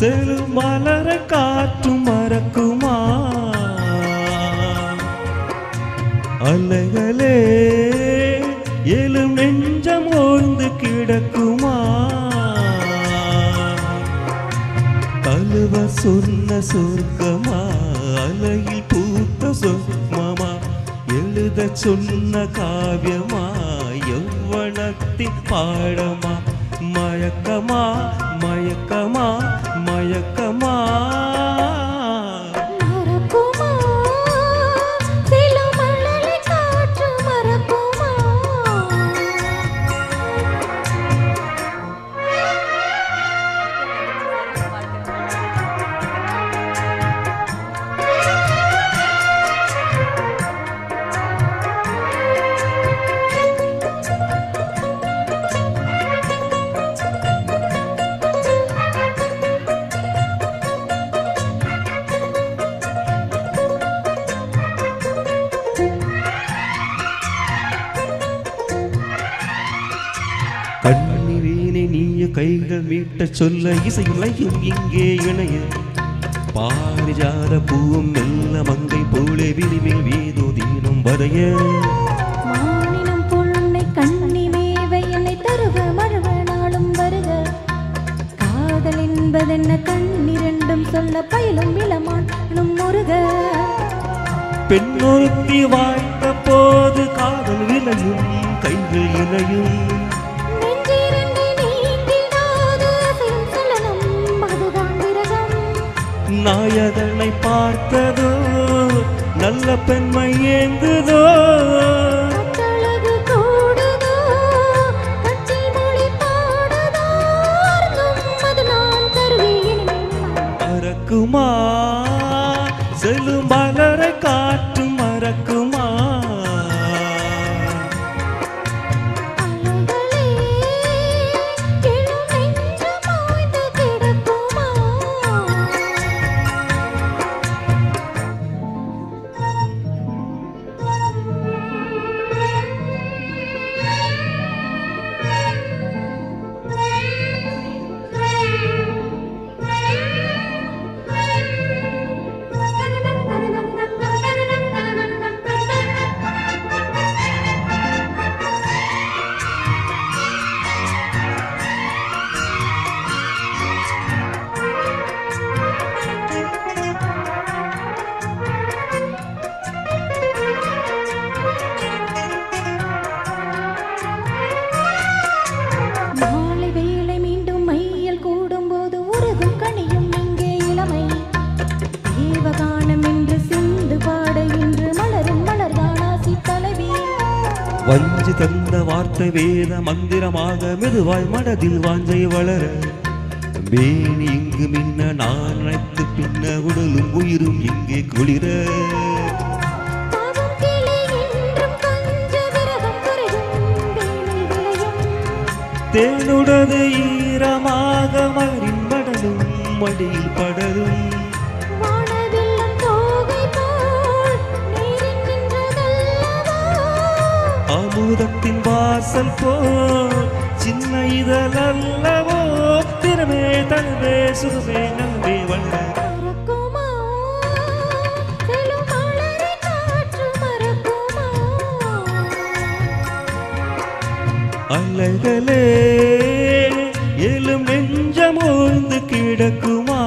செல்லும் மலர காற்றும் மறக்குமா அலைகளே எழும் நெஞ்சம் ஓய்ந்து கிடக்குமா கழுவ சொன்ன சொர்க்கமா அலையில் பூத்த சொர்க்கமா எழுத சொன்ன காவியமா யௌவனத்தின் பாடமா மயக்கமா மயக்கமா மயக்கமா கண்ணீரேனே நீய கைகள் மீட்ட சொல்ல இசையும் இங்கே இணைய பாரிஜாத பூவும் மெல்ல மங்கை போலே விழிமேல் வீதோ தீனம் வரைய மானினம் பொன்னை கண்ணி மேவை என்னை தருக மழவ நாளும் வருக காதல் என்பதென்ன கண்ணிரண்டும் சொல்ல பயிலும் இளமானும் முருக பெண்ணொருத்தி வாழ்ந்த போது காதல் விளையும் கைகள் இணையும் நாயதனை பார்த்ததோ நல்ல பெண்மை ஏந்துதோ மறக்குமா செல்லும் மலரை காற்று மறக்குமா வஞ்சி தந்த வார்த்தை வேத மந்திரமாக மெதுவாய் மனதில் வாஞ்சை வளர வேணி இங்கு மின்ன நான் நினைத்து பின்ன உடலும் உயிரும் இங்கே குளிர தேனுடது ஈரமாக மலரின் மடலும் மடியில் படரும் அமுதத்தின் வாசல் போல் சின்ன இதழ் அல்லவோ திறமே தன்வே சுகமே நல்வே வளர அலைகளே எழும் நெஞ்சம் ஓய்ந்து கிடக்குமா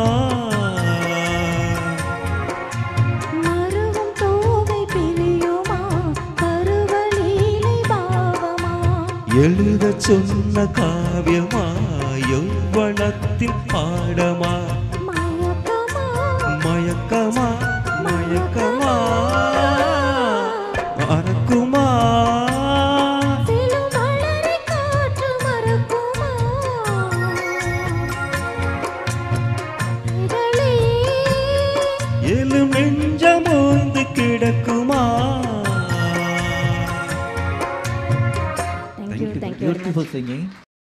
எழுத சொன்ன காவியமா யௌவனத்தின் பாடமா மயக்கமா மயக்கமா மறக்குமா எழும் நெஞ்சம் ஓய்ந்து கிடக்குமா Beautiful singing.